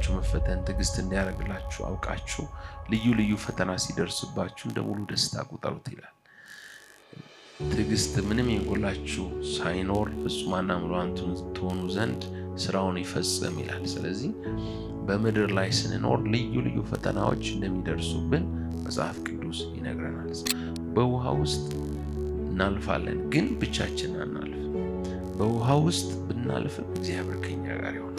በሕይወታችሁ መፈተን ትዕግስት እንዲያደርግላችሁ አውቃችሁ ልዩ ልዩ ፈተና ሲደርስባችሁ እንደ ሙሉ ደስታ ቁጠሩት ይላል። ትዕግስት ምንም የጎላችሁ ሳይኖር ፍጹማንና ምሉዓን ትሆኑ ዘንድ ስራውን ይፈጽም ይላል። ስለዚህ በምድር ላይ ስንኖር ልዩ ልዩ ፈተናዎች እንደሚደርሱብን መጽሐፍ ቅዱስ ይነግረናል። በውሃ ውስጥ እናልፋለን፣ ግን ብቻችን አናልፍ። በውሃ ውስጥ ብናልፍም እግዚአብሔር ከኛ ጋር ይሆናል።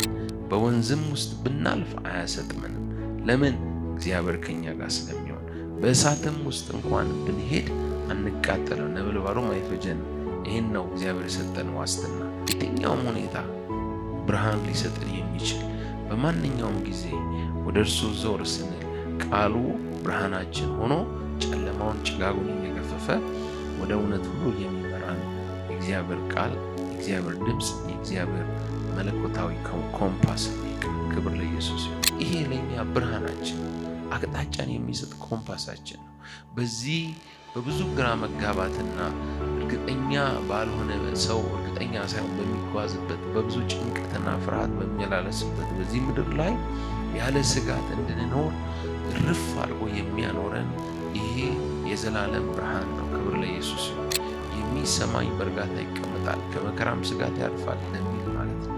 በወንዝም ውስጥ ብናልፍ አያሰጥመንም። ለምን? እግዚአብሔር ከኛ ጋር ስለሚሆን። በእሳትም ውስጥ እንኳን ብንሄድ አንቃጠልም፣ ነበልባሉም አይፈጀንም። ይህን ነው እግዚአብሔር የሰጠን ዋስትና። የትኛውም ሁኔታ ብርሃን ሊሰጠን የሚችል በማንኛውም ጊዜ ወደ እርሱ ዞር ስንል ቃሉ ብርሃናችን ሆኖ ጨለማውን ጭጋጉን እየገፈፈ ወደ እውነት ሁሉ የሚመራን የእግዚአብሔር ቃል፣ የእግዚአብሔር ድምፅ፣ የእግዚአብሔር መለኮታዊ ኮምፓስ ነው። ክብር ለኢየሱስ ይሁን። ይሄ ለእኛ ብርሃናችን፣ አቅጣጫን የሚሰጥ ኮምፓሳችን ነው። በዚህ በብዙ ግራ መጋባትና እርግጠኛ ባልሆነ ሰው እርግጠኛ ሳይሆን በሚጓዝበት በብዙ ጭንቀትና ፍርሃት በሚመላለስበት በዚህ ምድር ላይ ያለ ስጋት እንድንኖር እርፍ አድርጎ የሚያኖረን ይሄ የዘላለም ብርሃን ነው። ክብር ለኢየሱስ ይሁን። የሚሰማኝ በእርጋታ ይቀመጣል፣ ከመከራም ስጋት ያርፋል እንደሚል ማለት ነው።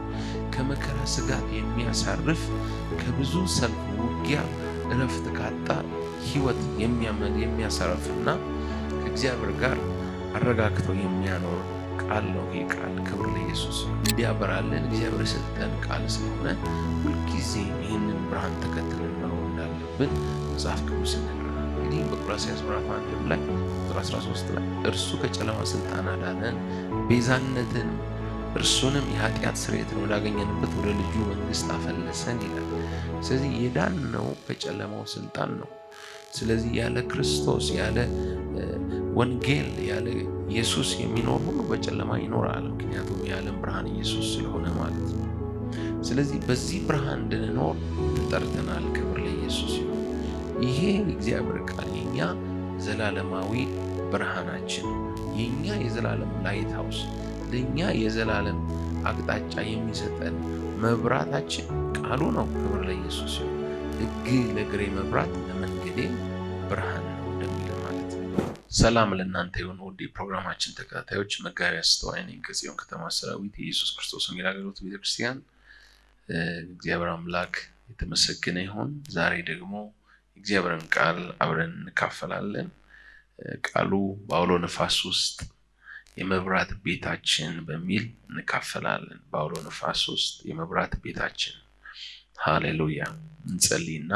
ከመከራ ስጋት የሚያሳርፍ፣ ከብዙ ሰልፍ ውጊያ እረፍት ካጣ ህይወት የሚያሳርፍና ከእግዚአብሔር ጋር አረጋግቶ የሚያኖር ቃል ነው። ይህ ቃል ክብር ለኢየሱስ እንዲያበራልን እግዚአብሔር የሰጠን ቃል ስለሆነ ሁልጊዜ ይህንን ብርሃን ተከትለን መኖር እንዳለብን መጽሐፍ ቅዱስ ይነግረናል። እንግዲህ በቆላስይስ ምዕራፍ 1 ላይ ቁጥር 13 ላይ እርሱ ከጨለማ ስልጣን አዳነን፣ ቤዛነትን እርሱንም የኃጢአት ስርየትን ወዳገኘንበት ወደ ልጁ መንግስት አፈለሰን ይላል። ስለዚህ የዳነው ከጨለማው ስልጣን ነው። ስለዚህ ያለ ክርስቶስ ያለ ወንጌል ያለ ኢየሱስ የሚኖር ሁሉ በጨለማ ይኖራል። ምክንያቱም የዓለም ብርሃን ኢየሱስ ስለሆነ ማለት ነው። ስለዚህ በዚህ ብርሃን እንድንኖር ተጠርተናል። ክብር ለኢየሱስ ይሁን። ይሄ የእግዚአብሔር ቃል የኛ ዘላለማዊ ብርሃናችን ነው። የኛ የዘላለም ላይት ሃውስ፣ ለኛ የዘላለም አቅጣጫ የሚሰጠን መብራታችን ቃሉ ነው። ክብር ለኢየሱስ ይሁን። ሕግ ለእግሬ መብራት ለመንገዴ ብርሃን ነው እንደሚል ማለት ነው። ሰላም ለእናንተ ይሁን ውድ ፕሮግራማችን ተከታታዮች። መጋቢ አስተዋይ ነኝ ከጽዮን ከተማ ሰራዊት የኢየሱስ ክርስቶስ ወንጌል አገልግሎት ቤተክርስቲያን። እግዚአብሔር አምላክ የተመሰገነ ይሁን። ዛሬ ደግሞ እግዚአብሔርን ቃል አብረን እንካፈላለን። ቃሉ በአውሎ ነፋስ ውስጥ የመብራት ቤታችን በሚል እንካፈላለን። በአውሎ ነፋስ ውስጥ የመብራት ቤታችን። ሃሌሉያ። እንጸልይና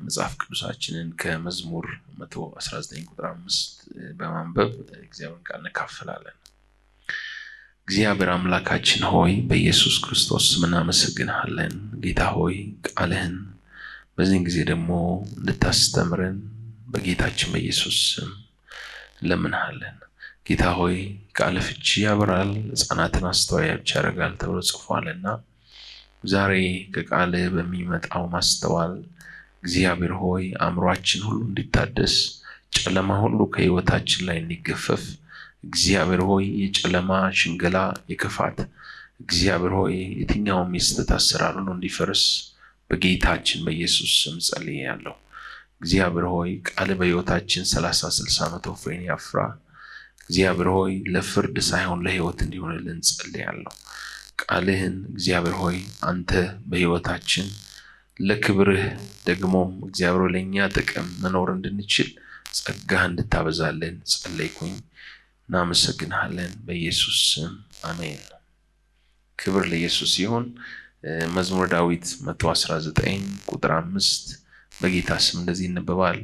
መጽሐፍ ቅዱሳችንን ከመዝሙር 119 ቁጥር 5 በማንበብ እግዚአብሔርን ቃል እንካፈላለን። እግዚአብሔር አምላካችን ሆይ በኢየሱስ ክርስቶስ ስም እናመሰግንሃለን። ጌታ ሆይ ቃልህን በዚህን ጊዜ ደግሞ እንድታስተምረን በጌታችን በኢየሱስ ስም እንለምንሃለን። ጌታ ሆይ ቃል ፍቺ ያበራል፣ ሕፃናትን አስተዋዮች ያደርጋል ተብሎ ጽፏልና ዛሬ ከቃል በሚመጣው ማስተዋል እግዚአብሔር ሆይ አእምሯችን ሁሉ እንዲታደስ፣ ጨለማ ሁሉ ከሕይወታችን ላይ እንዲገፈፍ፣ እግዚአብሔር ሆይ የጨለማ ሽንገላ የክፋት እግዚአብሔር ሆይ የትኛውም የስህተት አሰራር ሁሉ እንዲፈርስ በጌታችን በኢየሱስ ስም ጸልያለሁ። እግዚአብሔር ሆይ ቃል በሕይወታችን 30 60 100 ፍሬን ያፍራ። እግዚአብሔር ሆይ ለፍርድ ሳይሆን ለሕይወት እንዲሆንልን ጸልያለሁ። ቃልህን እግዚአብሔር ሆይ አንተ በሕይወታችን ለክብርህ ደግሞም እግዚአብሔር ለኛ ጥቅም መኖር እንድንችል ጸጋህ እንድታበዛልን ጸለይኩኝ። እናመሰግንሃለን በኢየሱስ ስም አሜን። ክብር ለኢየሱስ ይሁን። መዝሙረ ዳዊት 119 ቁጥር 5 በጌታ ስም እንደዚህ ይነበባል።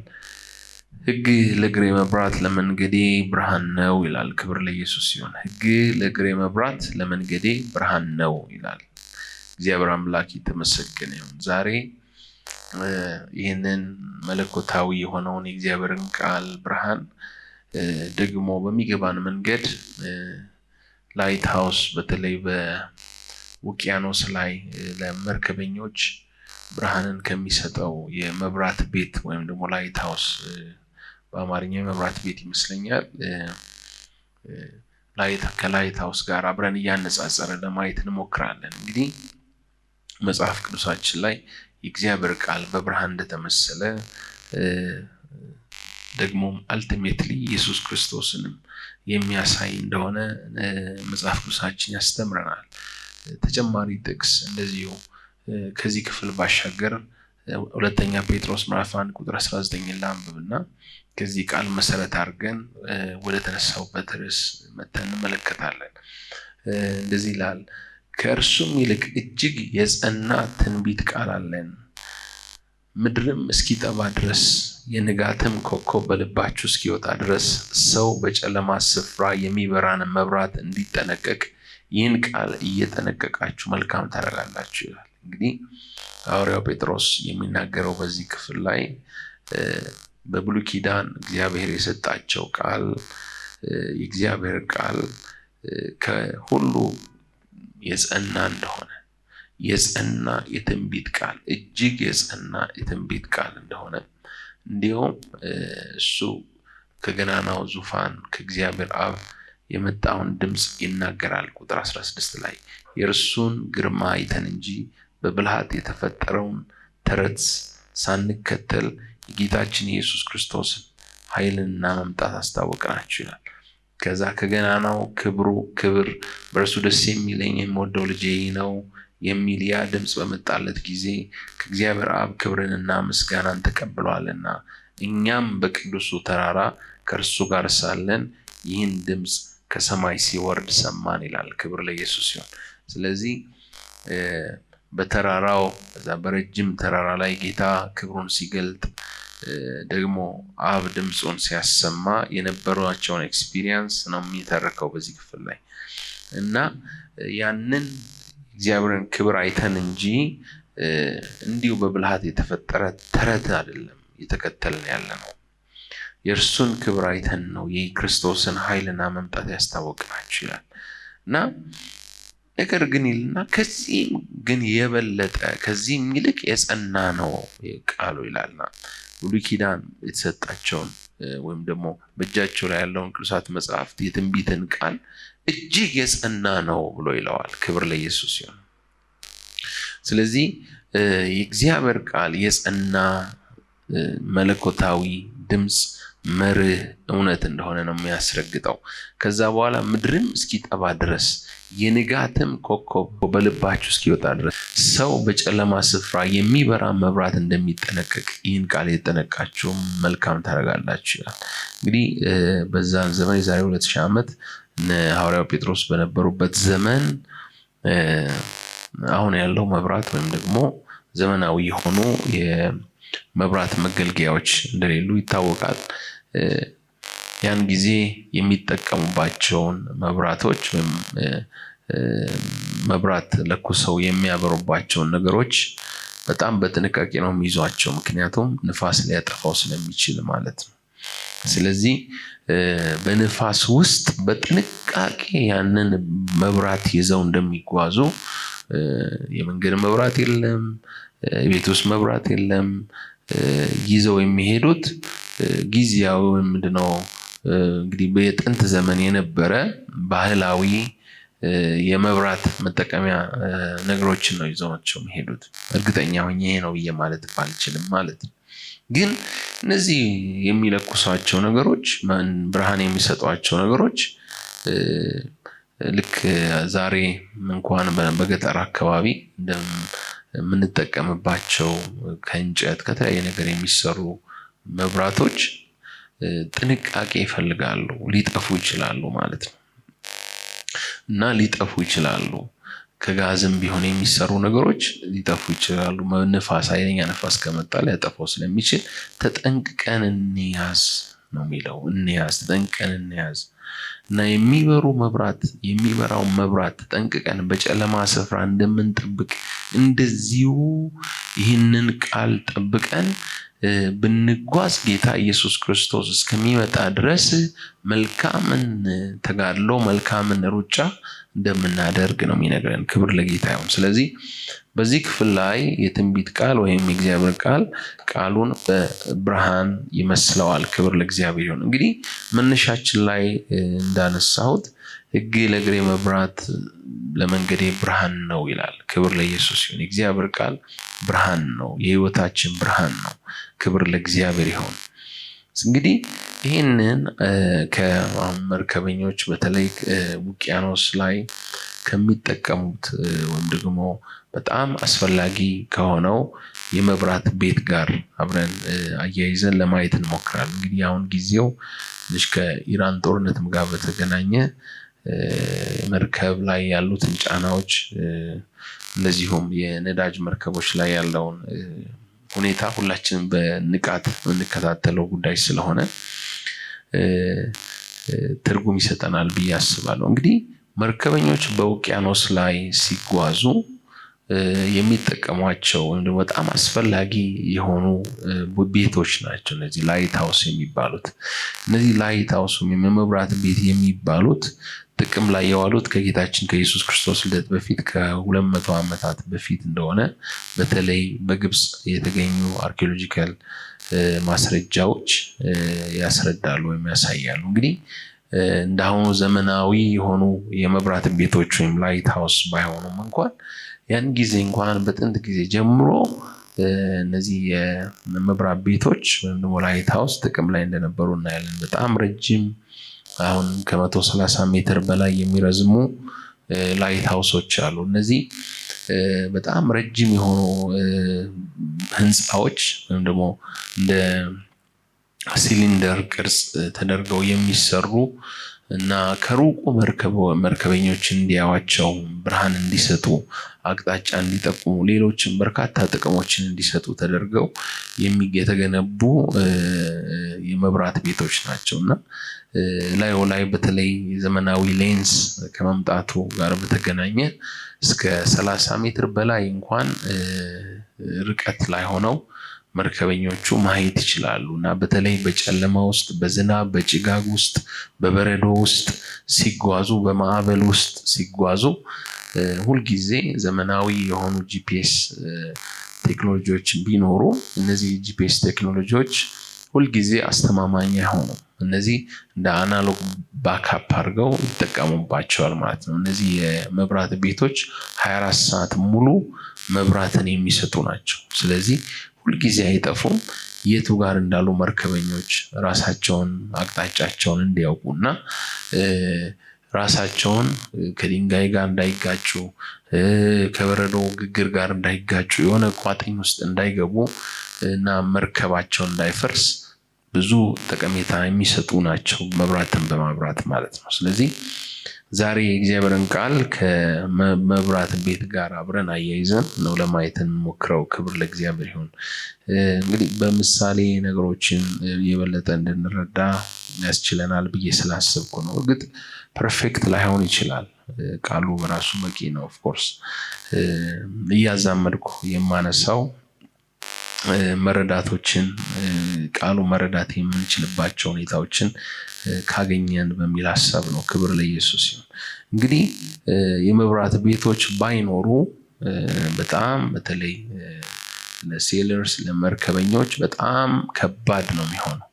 ሕግ ለእግሬ መብራት ለመንገዴ ብርሃን ነው ይላል። ክብር ለኢየሱስ ይሁን። ሕግ ለእግሬ መብራት ለመንገዴ ብርሃን ነው ይላል። እግዚአብሔር አምላክ የተመሰገነ ይሁን። ዛሬ ይህንን መለኮታዊ የሆነውን የእግዚአብሔርን ቃል ብርሃን ደግሞ በሚገባን መንገድ ላይት ሃውስ በተለይ በውቅያኖስ ላይ ለመርከበኞች ብርሃንን ከሚሰጠው የመብራት ቤት ወይም ደግሞ ላይት ሃውስ በአማርኛ የመብራት ቤት ይመስለኛል ከላይት ሃውስ ጋር አብረን እያነጻጸረ ለማየት እንሞክራለን። እንግዲህ መጽሐፍ ቅዱሳችን ላይ የእግዚአብሔር ቃል በብርሃን እንደተመሰለ ደግሞም አልቲሜትሊ ኢየሱስ ክርስቶስንም የሚያሳይ እንደሆነ መጽሐፍ ቅዱሳችን ያስተምረናል። ተጨማሪ ጥቅስ እንደዚሁ ከዚህ ክፍል ባሻገር ሁለተኛ ጴጥሮስ ምዕራፍ 1 ቁጥር 19 ላንብብና ከዚህ ቃል መሰረት አድርገን ወደ ተነሳውበት ርዕስ መተን እንመለከታለን። እንደዚህ ይላል፣ ከእርሱም ይልቅ እጅግ የጸና ትንቢት ቃል አለን፣ ምድርም እስኪጠባ ድረስ የንጋትም ኮከብ በልባችሁ እስኪወጣ ድረስ ሰው በጨለማ ስፍራ የሚበራን መብራት እንዲጠነቀቅ ይህን ቃል እየጠነቀቃችሁ መልካም ታደርጋላችሁ ይላል። እንግዲህ ሐዋርያው ጴጥሮስ የሚናገረው በዚህ ክፍል ላይ በብሉይ ኪዳን እግዚአብሔር የሰጣቸው ቃል የእግዚአብሔር ቃል ከሁሉ የጸና እንደሆነ የጸና የትንቢት ቃል እጅግ የጸና የትንቢት ቃል እንደሆነ እንዲሁም እሱ ከገናናው ዙፋን ከእግዚአብሔር አብ የመጣውን ድምጽ ይናገራል። ቁጥር 16 ላይ የእርሱን ግርማ አይተን እንጂ በብልሃት የተፈጠረውን ተረት ሳንከተል የጌታችን ኢየሱስ ክርስቶስ ኃይልና መምጣት አስታወቅናችሁ ይላል። ከዛ ከገናናው ክብር በእርሱ ደስ የሚለኝ የምወደው ልጄ ነው የሚል ያ ድምጽ በመጣለት ጊዜ ከእግዚአብሔር አብ ክብርንና ምስጋናን ተቀብሏልና እኛም በቅዱሱ ተራራ ከእርሱ ጋር ሳለን ይህን ድምጽ ከሰማይ ሲወርድ ሰማን ይላል። ክብር ለኢየሱስ ይሁን። ስለዚህ በተራራው በዛ በረጅም ተራራ ላይ ጌታ ክብሩን ሲገልጥ ደግሞ አብ ድምጹን ሲያሰማ የነበሯቸውን ኤክስፒሪየንስ ነው የሚተርከው በዚህ ክፍል ላይ እና ያንን እግዚአብሔርን ክብር አይተን እንጂ እንዲሁ በብልሃት የተፈጠረ ተረት አይደለም የተከተልን ያለነው። የእርሱን ክብር አይተን ነው የክርስቶስን ኃይልና መምጣት ያስታወቅናችሁ ይላል እና ነገር ግን ይልና ከዚህም ግን የበለጠ ከዚህም ይልቅ የጸና ነው ቃሉ ይላልና ብሉይ ኪዳን የተሰጣቸውን ወይም ደግሞ በእጃቸው ላይ ያለውን ቅዱሳት መጽሐፍት የትንቢትን ቃል እጅግ የጸና ነው ብሎ ይለዋል። ክብር ለኢየሱስ ይሁን። ስለዚህ የእግዚአብሔር ቃል የጸና መለኮታዊ ድምጽ መርህ እውነት እንደሆነ ነው የሚያስረግጠው። ከዛ በኋላ ምድርም እስኪጠባ ድረስ የንጋትም ኮከብ በልባችሁ እስኪወጣ ድረስ ሰው በጨለማ ስፍራ የሚበራ መብራት እንደሚጠነቀቅ ይህን ቃል የተጠነቀቃችሁ መልካም ታደርጋላችሁ ይላል። እንግዲህ በዛን ዘመን የዛሬ 2000 ዓመት ሐዋርያው ጴጥሮስ በነበሩበት ዘመን አሁን ያለው መብራት ወይም ደግሞ ዘመናዊ የሆኑ የመብራት መገልገያዎች እንደሌሉ ይታወቃል። ያን ጊዜ የሚጠቀሙባቸውን መብራቶች ወይም መብራት ለኩሰው የሚያበሩባቸውን ነገሮች በጣም በጥንቃቄ ነው የሚይዟቸው፣ ምክንያቱም ንፋስ ሊያጠፋው ስለሚችል ማለት ነው። ስለዚህ በንፋስ ውስጥ በጥንቃቄ ያንን መብራት ይዘው እንደሚጓዙ የመንገድ መብራት የለም፣ የቤት ውስጥ መብራት የለም። ይዘው የሚሄዱት ጊዜያዊ ምንድነው እንግዲህ በጥንት ዘመን የነበረ ባህላዊ የመብራት መጠቀሚያ ነገሮችን ነው ይዘዋቸው የሚሄዱት። እርግጠኛ ሆኜ ይሄ ነው ብዬ ማለት ባልችልም ማለት ነው። ግን እነዚህ የሚለኩሷቸው ነገሮች ብርሃን የሚሰጧቸው ነገሮች ልክ ዛሬ እንኳን በገጠር አካባቢ እንደምንጠቀምባቸው ከእንጨት ከተለያየ ነገር የሚሰሩ መብራቶች ጥንቃቄ ይፈልጋሉ። ሊጠፉ ይችላሉ ማለት ነው እና ሊጠፉ ይችላሉ። ከጋዝም ቢሆን የሚሰሩ ነገሮች ሊጠፉ ይችላሉ። ንፋስ ኃይለኛ ንፋስ ከመጣ ሊያጠፋው ስለሚችል ተጠንቅቀን እንያዝ ነው የሚለው። እንያዝ፣ ተጠንቅቀን እንያዝ እና የሚበራው መብራት ተጠንቅቀን በጨለማ ስፍራ እንደምንጠብቅ እንደዚሁ ይህንን ቃል ጠብቀን ብንጓዝ ጌታ ኢየሱስ ክርስቶስ እስከሚመጣ ድረስ መልካምን ተጋድሎ መልካምን ሩጫ እንደምናደርግ ነው የሚነግረን። ክብር ለጌታ ይሁን። ስለዚህ በዚህ ክፍል ላይ የትንቢት ቃል ወይም የእግዚአብሔር ቃሉን በብርሃን ይመስለዋል። ክብር ለእግዚአብሔር ይሁን። እንግዲህ መነሻችን ላይ እንዳነሳሁት ሕግ ለእግሬ መብራት ለመንገዴ ብርሃን ነው ይላል። ክብር ለኢየሱስ ይሁን። የእግዚአብሔር ቃል ብርሃን ነው፣ የህይወታችን ብርሃን ነው። ክብር ለእግዚአብሔር ይሁን። እንግዲህ ይህንን ከመርከበኞች በተለይ ውቅያኖስ ላይ ከሚጠቀሙት ወይም ደግሞ በጣም አስፈላጊ ከሆነው የመብራት ቤት ጋር አብረን አያይዘን ለማየት እንሞክራለን። እንግዲህ አሁን ጊዜው ትንሽ ከኢራን ጦርነትም ጋር በተገናኘ መርከብ ላይ ያሉትን ጫናዎች እንደዚሁም የነዳጅ መርከቦች ላይ ያለውን ሁኔታ ሁላችንም በንቃት እንከታተለው ጉዳይ ስለሆነ ትርጉም ይሰጠናል ብዬ አስባለሁ። እንግዲህ መርከበኞች በውቅያኖስ ላይ ሲጓዙ የሚጠቀሟቸው ወይም በጣም አስፈላጊ የሆኑ ቤቶች ናቸው እነዚህ ላይት ሃውስ የሚባሉት። እነዚህ ላይት ሃውስ የመብራት ቤት የሚባሉት ጥቅም ላይ የዋሉት ከጌታችን ከኢየሱስ ክርስቶስ ልደት በፊት ከ200 ዓመታት በፊት እንደሆነ በተለይ በግብጽ የተገኙ አርኪኦሎጂካል ማስረጃዎች ያስረዳሉ ወይም ያሳያሉ። እንግዲህ እንዳሁኑ ዘመናዊ የሆኑ የመብራት ቤቶች ወይም ላይት ሃውስ ባይሆኑም እንኳን ያን ጊዜ እንኳን በጥንት ጊዜ ጀምሮ እነዚህ የመብራት ቤቶች ወይም ደግሞ ላይት ሃውስ ጥቅም ላይ እንደነበሩ እናያለን። በጣም ረጅም አሁን ከ130 ሜትር በላይ የሚረዝሙ ላይት ሃውሶች አሉ። እነዚህ በጣም ረጅም የሆኑ ህንፃዎች ወይም ደግሞ እንደ ሲሊንደር ቅርጽ ተደርገው የሚሰሩ እና ከሩቁ መርከበኞች እንዲያዋቸው ብርሃን እንዲሰጡ አቅጣጫ እንዲጠቁሙ ሌሎችም በርካታ ጥቅሞችን እንዲሰጡ ተደርገው የተገነቡ የመብራት ቤቶች ናቸውና ላይ በተለይ ዘመናዊ ሌንስ ከመምጣቱ ጋር በተገናኘ እስከ 30 ሜትር በላይ እንኳን ርቀት ላይ ሆነው መርከበኞቹ ማየት ይችላሉ እና በተለይ በጨለማ ውስጥ በዝናብ በጭጋግ ውስጥ በበረዶ ውስጥ ሲጓዙ በማዕበል ውስጥ ሲጓዙ ሁልጊዜ ዘመናዊ የሆኑ ጂፒኤስ ቴክኖሎጂዎች ቢኖሩ እነዚህ ጂፒኤስ ቴክኖሎጂዎች ሁልጊዜ አስተማማኝ አይሆኑም። እነዚህ እንደ አናሎግ ባክአፕ አድርገው ይጠቀሙባቸዋል ማለት ነው። እነዚህ የመብራት ቤቶች 24 ሰዓት ሙሉ መብራትን የሚሰጡ ናቸው። ስለዚህ ሁልጊዜ አይጠፉም። የቱ ጋር እንዳሉ መርከበኞች ራሳቸውን አቅጣጫቸውን እንዲያውቁና ራሳቸውን ከድንጋይ ጋር እንዳይጋጩ ከበረዶ ግግር ጋር እንዳይጋጩ የሆነ ቋጥኝ ውስጥ እንዳይገቡ እና መርከባቸው እንዳይፈርስ ብዙ ጠቀሜታ የሚሰጡ ናቸው መብራትን በማብራት ማለት ነው። ስለዚህ ዛሬ የእግዚአብሔርን ቃል ከመብራት ቤት ጋር አብረን አያይዘን ነው ለማየት እንሞክረው። ክብር ለእግዚአብሔር ይሁን። እንግዲህ በምሳሌ ነገሮችን የበለጠ እንድንረዳ ያስችለናል ብዬ ስላሰብኩ ነው። እርግጥ ፐርፌክት ላይሆን ይችላል፣ ቃሉ በራሱ በቂ ነው። ኦፍ ኮርስ እያዛመድኩ የማነሳው መረዳቶችን ቃሉ መረዳት የምንችልባቸው ሁኔታዎችን ካገኘን በሚል ሐሳብ ነው። ክብር ለኢየሱስ ይሁን። እንግዲህ የመብራት ቤቶች ባይኖሩ በጣም በተለይ ለሴለርስ ለመርከበኞች በጣም ከባድ ነው የሚሆነው።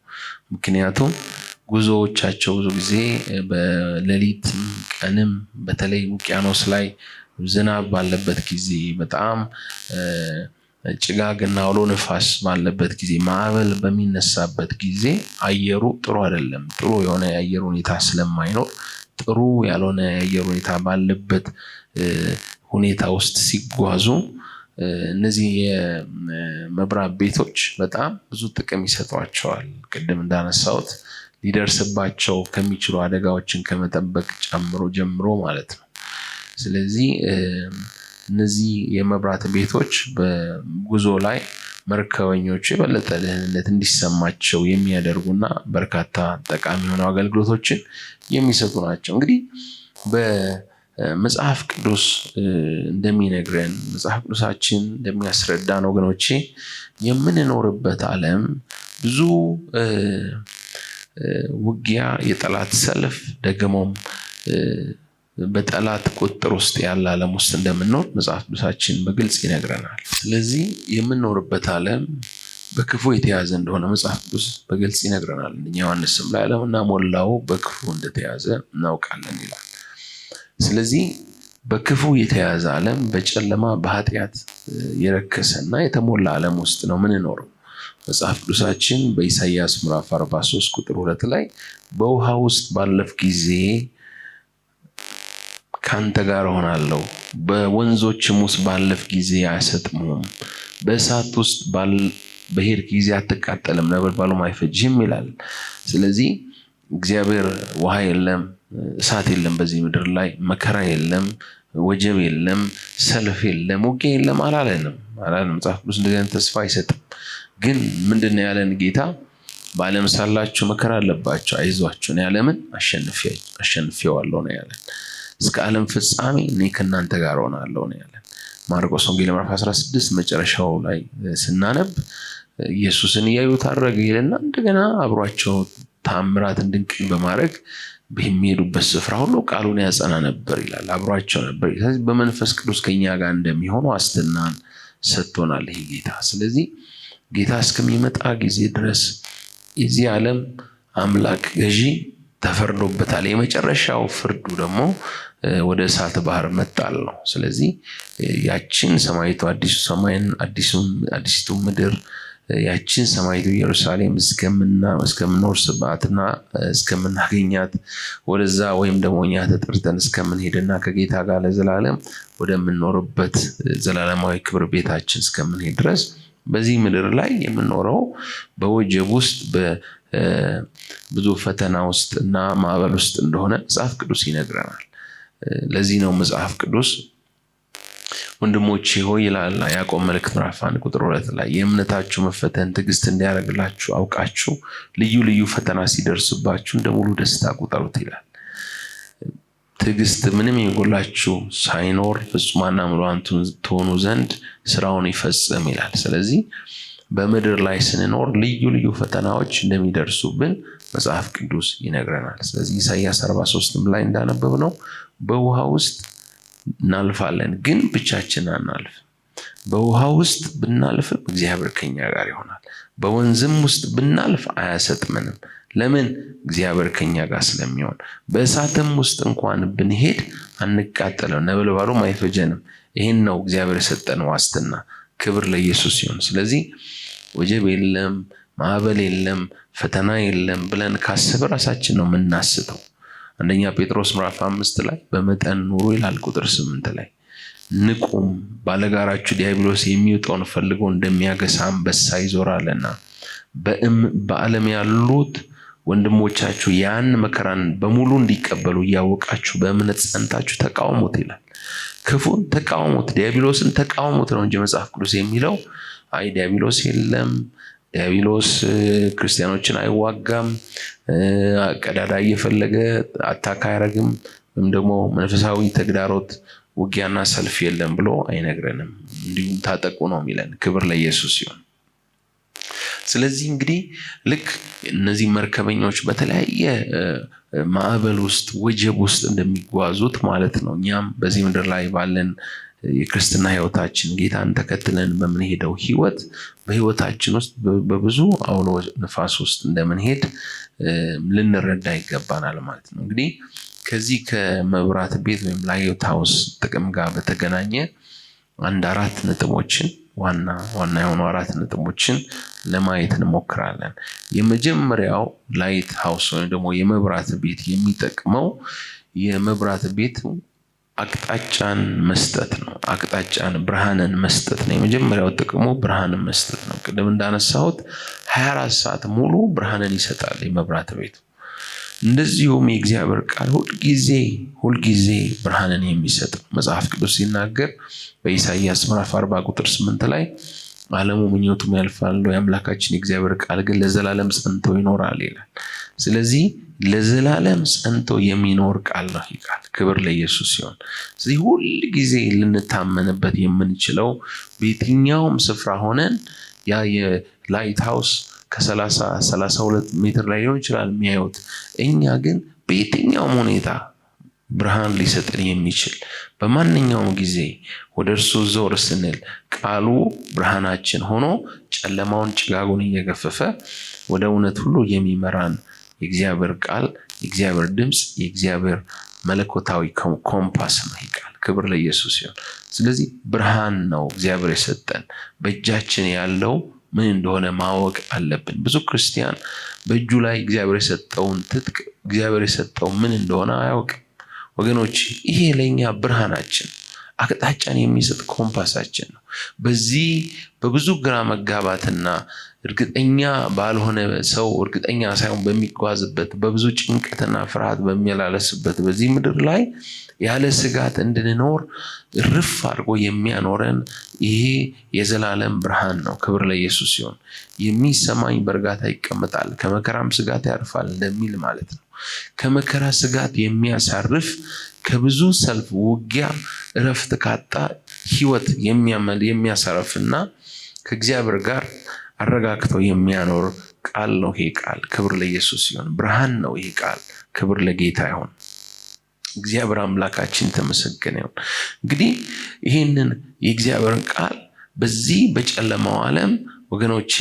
ምክንያቱም ጉዞዎቻቸው ብዙ ጊዜ በሌሊትም ቀንም በተለይ ውቅያኖስ ላይ ዝናብ ባለበት ጊዜ በጣም ጭጋግና አውሎ ነፋስ ባለበት ጊዜ ማዕበል በሚነሳበት ጊዜ አየሩ ጥሩ አይደለም። ጥሩ የሆነ የአየር ሁኔታ ስለማይኖር ጥሩ ያልሆነ የአየር ሁኔታ ባለበት ሁኔታ ውስጥ ሲጓዙ እነዚህ የመብራት ቤቶች በጣም ብዙ ጥቅም ይሰጧቸዋል። ቅድም እንዳነሳሁት ሊደርስባቸው ከሚችሉ አደጋዎችን ከመጠበቅ ጀምሮ ማለት ነው። ስለዚህ እነዚህ የመብራት ቤቶች በጉዞ ላይ መርከበኞች የበለጠ ደህንነት እንዲሰማቸው የሚያደርጉና በርካታ ጠቃሚ የሆኑ አገልግሎቶችን የሚሰጡ ናቸው። እንግዲህ በመጽሐፍ ቅዱስ እንደሚነግረን መጽሐፍ ቅዱሳችን እንደሚያስረዳን ወገኖቼ የምንኖርበት ዓለም ብዙ ውጊያ፣ የጠላት ሰልፍ ደግሞም በጠላት ቁጥጥር ውስጥ ያለ ዓለም ውስጥ እንደምንኖር መጽሐፍ ቅዱሳችን በግልጽ ይነግረናል። ስለዚህ የምንኖርበት ዓለም በክፉ የተያዘ እንደሆነ መጽሐፍ ቅዱስ በግልጽ ይነግረናል። ዮሐንስም ላይ ዓለምና ሞላው በክፉ እንደተያዘ እናውቃለን ይላል። ስለዚህ በክፉ የተያዘ ዓለም በጨለማ በኃጢአት የረከሰና የተሞላ ዓለም ውስጥ ነው ምንኖረው። መጽሐፍ ቅዱሳችን በኢሳይያስ ምዕራፍ 43 ቁጥር 2 ላይ በውሃ ውስጥ ባለፍ ጊዜ ካንተ ጋር ሆናለሁ፣ በወንዞችም ውስጥ ባለፍ ጊዜ አያሰጥሙም፣ በእሳት ውስጥ በሄድክ ጊዜ አትቃጠልም፣ ነበልባሉም አይፈጅህም ይላል። ስለዚህ እግዚአብሔር ውሃ የለም፣ እሳት የለም፣ በዚህ ምድር ላይ መከራ የለም፣ ወጀብ የለም፣ ሰልፍ የለም፣ ውጊያ የለም አላለንም። መጽሐፍ ቅዱስ እንደዚህ ተስፋ አይሰጥም። ግን ምንድነው ያለን ጌታ? በዓለም ሳላችሁ መከራ አለባችሁ፣ አይዟችሁ፣ እኔ ዓለምን አሸንፌዋለሁ ነው ያለን። እስከ ዓለም ፍጻሜ እኔ ከእናንተ ጋር ሆናለሁ ነው ያለን። ማርቆስ ወንጌል ምዕራፍ 16 መጨረሻው ላይ ስናነብ ኢየሱስን እያዩ ታረገ ይልና እንደገና አብሯቸው ታምራትን ድንቅ በማድረግ በሚሄዱበት ስፍራ ሁሉ ቃሉን ያጸና ነበር ይላል። አብሯቸው ነበር። ስለዚህ በመንፈስ ቅዱስ ከኛ ጋር እንደሚሆኑ ዋስትናን ሰጥቶናል ይሄ ጌታ። ስለዚህ ጌታ እስከሚመጣ ጊዜ ድረስ የዚህ ዓለም አምላክ ገዢ ተፈርዶበታል። የመጨረሻው ፍርዱ ደግሞ ወደ እሳት ባህር መጣል ነው። ስለዚህ ያችን ሰማይቱ አዲሱ ሰማይን አዲሲቱ ምድር ያችን ሰማይቱ ኢየሩሳሌም እስከምንወርስባትና እስከምናገኛት ወደዛ ወይም ደግሞ እኛ ተጠርተን እስከምንሄድና ከጌታ ጋር ለዘላለም ወደምንኖርበት ዘላለማዊ ክብር ቤታችን እስከምንሄድ ድረስ በዚህ ምድር ላይ የምንኖረው በወጀብ ውስጥ በብዙ ፈተና ውስጥ እና ማዕበል ውስጥ እንደሆነ መጽሐፍ ቅዱስ ይነግረናል። ለዚህ ነው መጽሐፍ ቅዱስ ወንድሞቼ ሆይ ይላል ያዕቆብ መልእክት ምዕራፍ 1 ቁጥር 2 ላይ የእምነታችሁ መፈተን ትዕግስት እንዲያደርግላችሁ አውቃችሁ ልዩ ልዩ ፈተና ሲደርስባችሁ እንደ ሙሉ ደስታ ቁጠሩት ይላል። ትዕግስት ምንም የጎላችሁ ሳይኖር ፍጹማንና ምሉዓን ትሆኑ ዘንድ ስራውን ይፈጽም ይላል። ስለዚህ በምድር ላይ ስንኖር ልዩ ልዩ ፈተናዎች እንደሚደርሱብን መጽሐፍ ቅዱስ ይነግረናል። ስለዚህ ኢሳይያስ 43 ላይ እንዳነበብነው በውሃ ውስጥ እናልፋለን፣ ግን ብቻችንን አናልፍ። በውሃ ውስጥ ብናልፍም እግዚአብሔር ከኛ ጋር ይሆናል። በወንዝም ውስጥ ብናልፍ አያሰጥመንም። ለምን? እግዚአብሔር ከኛ ጋር ስለሚሆን። በእሳትም ውስጥ እንኳን ብንሄድ አንቃጠልም፣ ነበልባሉም አይፈጀንም። ይህን ነው እግዚአብሔር የሰጠን ዋስትና። ክብር ለኢየሱስ ይሁን። ስለዚህ ወጀብ የለም፣ ማዕበል የለም፣ ፈተና የለም ብለን ካሰብ ራሳችን ነው የምናስተው። አንደኛ ጴጥሮስ ምዕራፍ 5 ላይ በመጠን ኑሩ ይላል ቁጥር 8 ላይ ንቁም፣ ባለጋራችሁ ዲያብሎስ የሚውጠውን ፈልጎ እንደሚያገሳ አንበሳ ይዞራልና በዓለም ያሉት ወንድሞቻችሁ ያን መከራን በሙሉ እንዲቀበሉ እያወቃችሁ በእምነት ጸንታችሁ ተቃውሙት ይላል። ክፉን ተቃውሙት፣ ዲያብሎስን ተቃውሙት ነው እንጂ መጽሐፍ ቅዱስ የሚለው አይ ዲያብሎስ የለም፣ ዲያብሎስ ክርስቲያኖችን አይዋጋም፣ ቀዳዳ እየፈለገ አታካ አያረግም፣ ወይም ደግሞ መንፈሳዊ ተግዳሮት ውጊያና ሰልፍ የለም ብሎ አይነግረንም። እንዲሁም ታጠቁ ነው የሚለን። ክብር ለኢየሱስ ይሁን። ስለዚህ እንግዲህ ልክ እነዚህ መርከበኞች በተለያየ ማዕበል ውስጥ ወጀብ ውስጥ እንደሚጓዙት ማለት ነው፣ እኛም በዚህ ምድር ላይ ባለን የክርስትና ህይወታችን ጌታን ተከትለን በምንሄደው ህይወት በህይወታችን ውስጥ በብዙ አውሎ ነፋስ ውስጥ እንደምንሄድ ልንረዳ ይገባናል ማለት ነው። እንግዲህ ከዚህ ከመብራት ቤት ወይም ላይት ሃውስ ጥቅም ጋር በተገናኘ አንድ 4 ነጥቦችን ዋና የሆኑ 4 ነጥቦችን ለማየት እንሞክራለን። የመጀመሪያው ላይት ሃውስ ወይም ደግሞ የመብራት ቤት የሚጠቅመው የመብራት ቤት አቅጣጫን መስጠት ነው። አቅጣጫን ብርሃንን መስጠት ነው። የመጀመሪያው ጥቅሙ ብርሃንን መስጠት ነው። ቅድም እንዳነሳሁት 24 ሰዓት ሙሉ ብርሃንን ይሰጣል የመብራት ቤቱ። እንደዚሁም የእግዚአብሔር ቃል ሁልጊዜ ብርሃንን የሚሰጥ መጽሐፍ ቅዱስ ሲናገር በኢሳይያስ ምዕራፍ 40 ቁጥር 8 ላይ ዓለሙ ምኞቱም ያልፋሉ፣ የአምላካችን የእግዚአብሔር ቃል ግን ለዘላለም ጸንቶ ይኖራል ይላል። ስለዚህ ለዘላለም ጸንቶ የሚኖር ቃል ነው ይህ ቃል። ክብር ለኢየሱስ ይሁን። ስለዚህ ሁል ጊዜ ልንታመንበት የምንችለው በየትኛውም ስፍራ ሆነን ያ የላይት ሃውስ ከ32 ሜትር ላይ ሊሆን ይችላል የሚያዩት፣ እኛ ግን በየትኛውም ሁኔታ ብርሃን ሊሰጥን የሚችል በማንኛውም ጊዜ ወደ እርሱ ዞር ስንል ቃሉ ብርሃናችን ሆኖ ጨለማውን ጭጋጉን እየገፈፈ ወደ እውነት ሁሉ የሚመራን የእግዚአብሔር ቃል፣ የእግዚአብሔር ድምፅ፣ የእግዚአብሔር መለኮታዊ ኮምፓስ ነው ይህ ቃል። ክብር ለኢየሱስ ይሁን። ስለዚህ ብርሃን ነው እግዚአብሔር የሰጠን። በእጃችን ያለው ምን እንደሆነ ማወቅ አለብን። ብዙ ክርስቲያን በእጁ ላይ እግዚአብሔር የሰጠውን ትጥቅ እግዚአብሔር የሰጠው ምን እንደሆነ አያውቅም። ወገኖች ይሄ ለኛ ብርሃናችን፣ አቅጣጫን የሚሰጥ ኮምፓሳችን ነው። በዚህ በብዙ ግራ መጋባትና እርግጠኛ ባልሆነ ሰው እርግጠኛ ሳይሆን በሚጓዝበት በብዙ ጭንቀትና ፍርሃት በሚያላለስበት በዚህ ምድር ላይ ያለ ስጋት እንድንኖር ርፍ አድርጎ የሚያኖረን ይሄ የዘላለም ብርሃን ነው። ክብር ለኢየሱስ ይሁን። የሚሰማኝ በእርጋታ ይቀመጣል ከመከራም ስጋት ያርፋል እንደሚል ማለት ነው። ከመከራ ስጋት የሚያሳርፍ ከብዙ ሰልፍ ውጊያ እረፍት ካጣ ህይወት የሚያሳርፍና ከእግዚአብሔር ጋር አረጋግቶ የሚያኖር ቃል ነው ይሄ ቃል። ክብር ለኢየሱስ ይሁን። ብርሃን ነው ይሄ ቃል። ክብር ለጌታ ይሁን። እግዚአብሔር አምላካችን ተመሰገነ ይሁን። እንግዲህ ይህንን የእግዚአብሔርን ቃል በዚህ በጨለማው ዓለም ወገኖቼ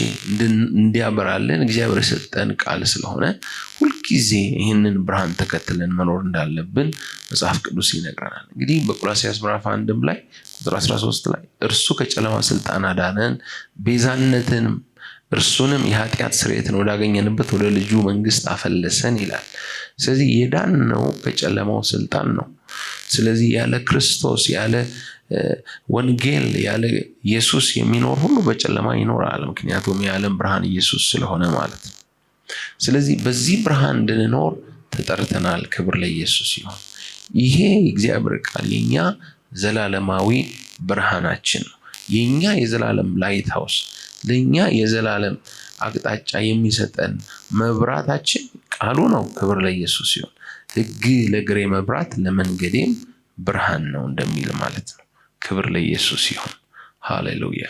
እንዲያበራልን እግዚአብሔር የሰጠን ቃል ስለሆነ ሁልጊዜ ይህንን ብርሃን ተከትለን መኖር እንዳለብን መጽሐፍ ቅዱስ ይነግረናል። እንግዲህ በቆላስይስ ምዕራፍ 1 ላይ ቁጥር 13 ላይ እርሱ ከጨለማ ስልጣን አዳነን፣ ቤዛነትንም እርሱንም የኃጢአት ስርየትን ወዳገኘንበት ወደ ልጁ መንግስት አፈለሰን ይላል። ስለዚህ የዳነው ከጨለማው ስልጣን ነው። ስለዚህ ያለ ክርስቶስ ያለ ወንጌል ያለ ኢየሱስ የሚኖር ሁሉ በጨለማ ይኖራል። ምክንያቱም የዓለም ብርሃን ኢየሱስ ስለሆነ ማለት ነው። ስለዚህ በዚህ ብርሃን እንድንኖር ተጠርተናል። ክብር ለኢየሱስ ይሁን። ይሄ የእግዚአብሔር ቃል የኛ ዘላለማዊ ብርሃናችን ነው። የኛ የዘላለም ላይት ሃውስ፣ ለኛ የዘላለም አቅጣጫ የሚሰጠን መብራታችን ቃሉ ነው። ክብር ለኢየሱስ ይሁን። ሕግ ለእግሬ መብራት ለመንገዴም ብርሃን ነው እንደሚል ማለት ነው። ክብር ለኢየሱስ ይሁን። ሃሌሉያ።